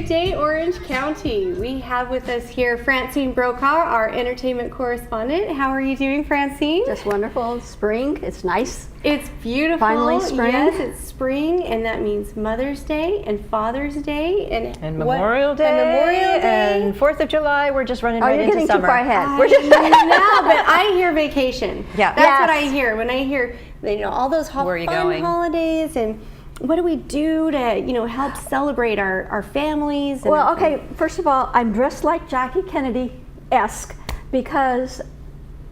Good day, Orange County. We have with us here Francine Brokaw, our entertainment correspondent. How are you doing, Francine? Just wonderful. Spring. It's nice. It's beautiful. Finally spring. Yes, it's spring, and that means Mother's Day and Father's Day and Memorial Day and 4th of July. We're just running right into summer. Too far ahead. We're just no, but I hear vacation. Yeah, that's what I hear when I hear all those fun holidays and. What do we do to, help celebrate our families? Well, okay, first of all, I'm dressed like Jackie Kennedy-esque because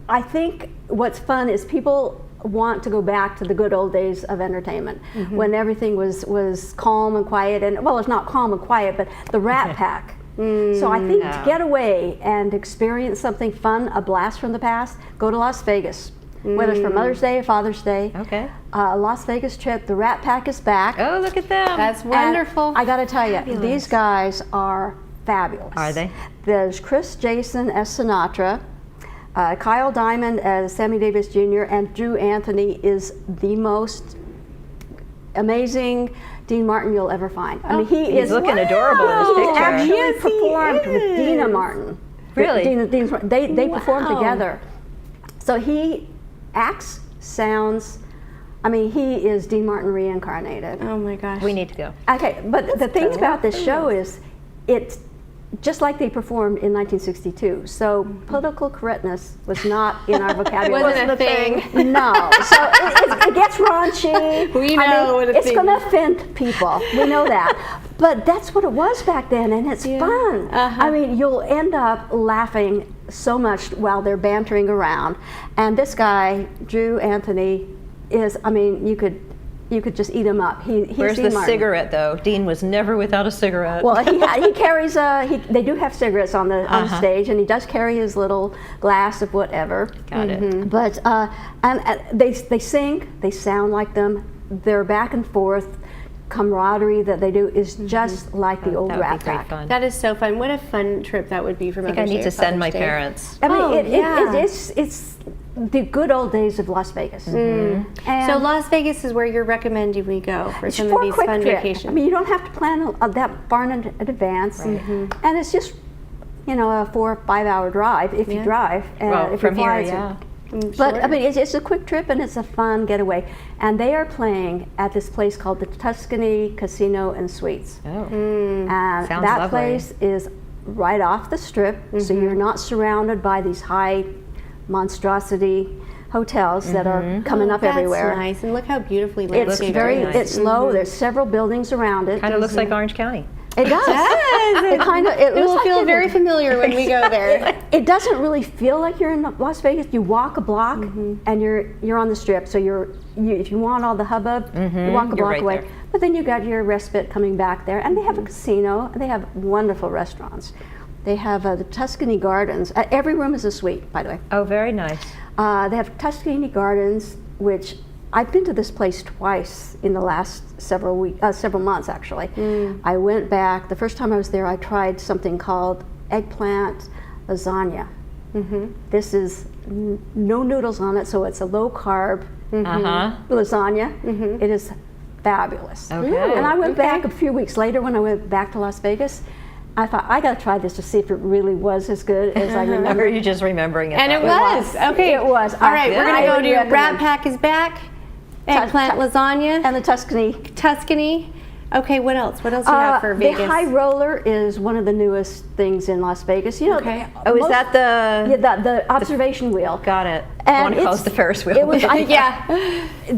I think what's fun is people want to go back to the good old days of entertainment when everything was calm and quiet. And, well, it's not calm and quiet, but the Rat Pack. So I think to get away and experience something fun, a blast from the past, go to Las Vegas. Whether it's for Mother's Day or Father's Day. Okay. Las Vegas trip, the Rat Pack is back. Oh, look at them. That's wonderful. And I got to tell you, these guys are fabulous. Are they? There's Chris Jason as Sinatra, Kyle Diamond as Sammy Davis Jr., and Drew Anthony is the most amazing Dean Martin you'll ever find. I mean, he's looking adorable in this picture. He actually performed with Dina Martin. Really? They performed together. So he acts, sounds, I mean, he is Dean Martin reincarnated. Oh my gosh. We need to go. Okay, but the thing about this show is it's just like they performed in 1962. So political correctness was not in our vocabulary. Wasn't a thing. No. So it gets raunchy. We know what it's going to offend people. We know that. But that's what it was back then, and it's fun. I mean, you'll end up laughing so much while they're bantering around. And this guy, Drew Anthony, is, I mean, you could just eat him up. Where's the cigarette, though? Dean was never without a cigarette. Well, he carries they do have cigarettes on the stage, and he does carry his little glass of whatever. Got it. But and they sing, they sound like them. Their back and forth camaraderie that they do is just like the old Rat Pack. That is so fun. What a fun trip that would be for Mother's Day. I think I need to send my parents. I mean, it's the good old days of Las Vegas. And so Las Vegas is where you're recommending we go for some of these fun vacations. I mean, you don't have to plan that far in advance, and it's just a 4 or 5 hour drive if you drive. Well, if from you fly, here, But I mean, it's a quick trip and it's a fun getaway. And they are playing at this place called the Tuscany Casino and Suites. Oh, and sounds that lovely. place is right off the strip, so you're not surrounded by these high monstrosity hotels that are coming up everywhere. That's nice, and look how beautifully It's landscaped. it's low. There's several buildings around it. Kind of looks like Orange County. It does. It will feel very familiar when we go there. It doesn't really feel like you're in Las Vegas. You walk a block and you're on the strip. So if you want all the hubbub, you walk a block away. There. But then you got your respite coming back there, and they have a casino. And they have wonderful restaurants. They have the Tuscany Gardens. Every room is a suite, by the way. Oh, very nice. They have Tuscany Gardens, which I've been to this place twice in the last several months actually. I went back, the first time I was there, I tried something called eggplant lasagna. This is no noodles on it, so it's a low carb lasagna. It is fabulous. Okay. And I went back a few weeks later when I went back to Las Vegas. I thought, I got to try this to see if it really was as good as I remember. Or are you just remembering it? And it was. Okay. It was. All right, we're going to go to Rat Pack is back, eggplant lasagna. And the Tuscany. Okay, what else? What else do you have for Vegas? The High Roller is one of the newest things in Las Vegas. You know, Oh, is that the... Yeah, the observation wheel. Got it. And I want to call it the Ferris wheel. It was,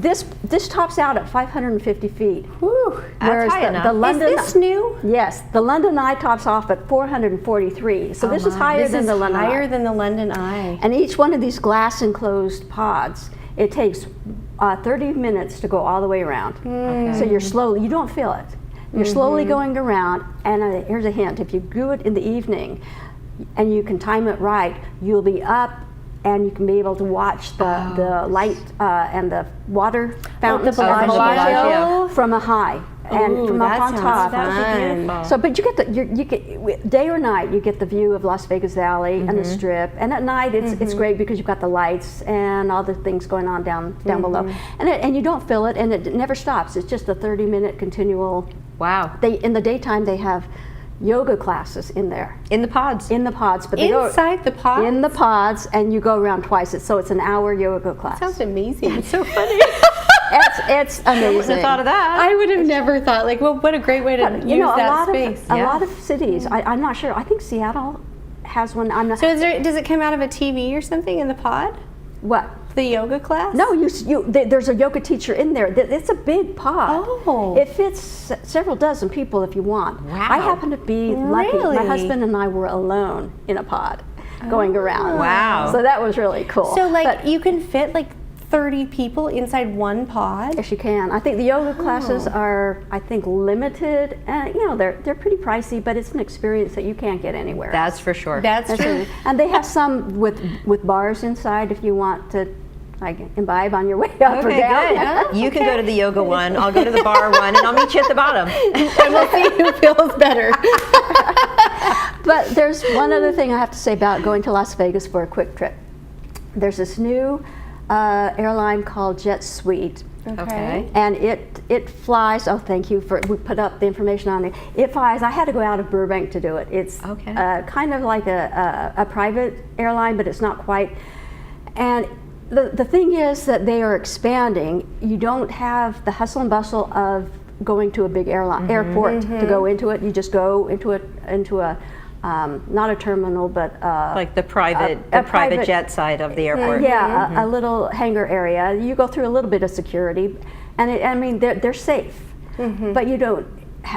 This tops out at 550 feet. Whew, that's high enough. The London, is this new? Yes, the London Eye tops off at 443. So this is higher than the London Eye. Higher than the London Eye. And each one of these glass enclosed pods, it takes 30 minutes to go all the way around. So you don't feel it. You're slowly going around, and here's a hint: if you do it in the evening, and you can time it right, you'll be up, and you can be able to watch the light and the water fountains from a high. And from up on top, so but you get day or night, you get the view of Las Vegas Valley and the Strip, and at night it's great because you've got the lights and all the things going on down below, and you don't feel it, and it never stops. It's just a 30-minute continual. Wow. In the daytime they have yoga classes in there. In the pods. In the pods, but Inside the pods? In the pods, and you go around twice. So it's an hour yoga class. Sounds amazing. It's so funny. It's amazing. I wouldn't have thought of that. I would have never thought, like, well, what a great way to use that space. A lot of cities, I'm not sure, I think Seattle has one. I'm not. So does it come out of a TV or something in the pod? What? The yoga class? No, there's a yoga teacher in there. It's a big pod. Oh. It fits several dozen people if you want. Wow. I happen to be lucky. Really? My husband and I were alone in a pod going around. Wow. So that was really cool. So, like, But you can fit, like, 30 people inside one pod? yes, you can. I think the yoga classes are, I think, limited. They're pretty pricey, but it's an experience that you can't get anywhere. That's for sure. That's true. And they have some with bars inside if you want to like imbibe on your way up or Okay, down. good. You can go to the yoga one, I'll go to the bar one, and I'll meet you at the bottom. And we'll see who feels better. But there's one other thing I have to say about going to Las Vegas for a quick trip. There's this new airline called Jet Suite. Okay. And it flies. Oh, thank you we put up the information on it. It flies. I had to go out of Burbank to do it. It's kind of like a private airline, but it's not quite. And the thing is that they are expanding. You don't have the hustle and bustle of going to a big airport to go into it. You just go into a not a terminal, but like the private jet side of the airport. Yeah, a little hangar area. You go through a little bit of security, and they're safe, but you don't.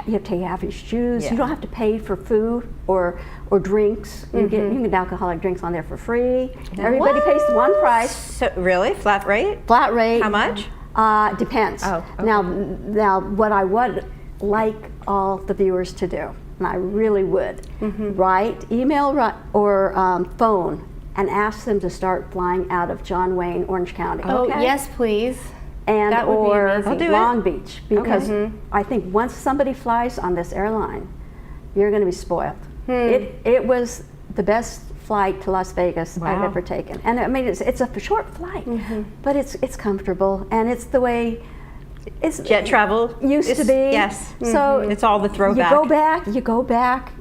You have to have your shoes. Yeah. You don't have to pay for food or drinks. You can get alcoholic drinks on there for free. Everybody pays one price. So really, flat rate? Flat rate. How much? Depends. Oh, okay. Now, what I would like all the viewers to do, and I really would, write, email, or phone, and ask them to start flying out of John Wayne, Orange County. Oh, yes, please. And That would be or amazing. I'll do Long Beach, because I think once somebody flies on this airline, you're going to be spoiled. It was the best flight to Las Vegas I've ever taken, and I mean it's a short flight, but it's comfortable, and it's the way it's Jet travel used to be. Yes. So it's all the throwback. You go back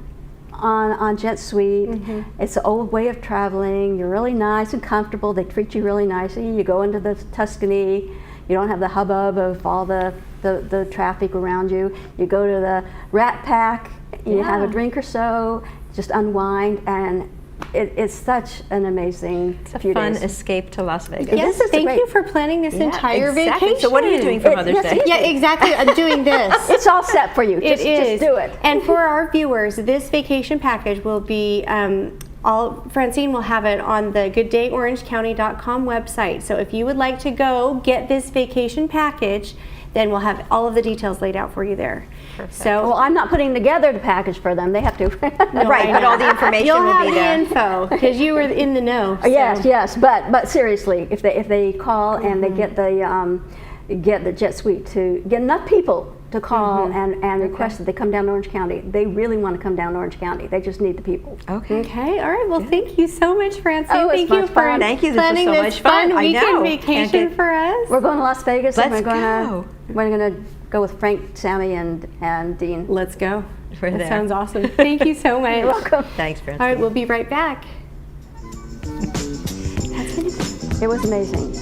on Jet Suite. It's an old way of traveling. You're really nice and comfortable. They treat you really nicely. You go into the Tuscany. You don't have the hubbub of all the traffic around you. You go to the Rat Pack. You have a drink or so. Just unwind, and it's such an amazing few fun days. escape to Las Vegas. Yes, thank you for planning this entire exactly. vacation. So what are you doing for Mother's Day? Yeah, exactly. I'm doing this. It's all set for you. Just do it. And for our viewers, this vacation package will be Francine will have it on the GoodDayOrangeCounty.com website. So if you would like to go get this vacation package, then we'll have all of the details laid out for you there. Perfect. So Well, I'm not putting together the package for them. They have to. Right, but all the information you'll will have be the there. info because you were in the know. So. Yes, but seriously, if they call and they get the Jet Suite to get enough people to call and request that they come down to Orange County, they really want to come down to Orange County. They just need the people. Okay, all right. Well, thank you so much, Francine. Oh, it's thank you much for fun. Thank you. This was planning so this much fun. I weekend know. vacation for us. We're going to Las Vegas, and Let's we're gonna go with Frank, Sammy, and Dean. Let's go. We're That there. sounds awesome. Thank you so much. You're welcome. Thanks, Francine. All right, we'll be right back. It was amazing.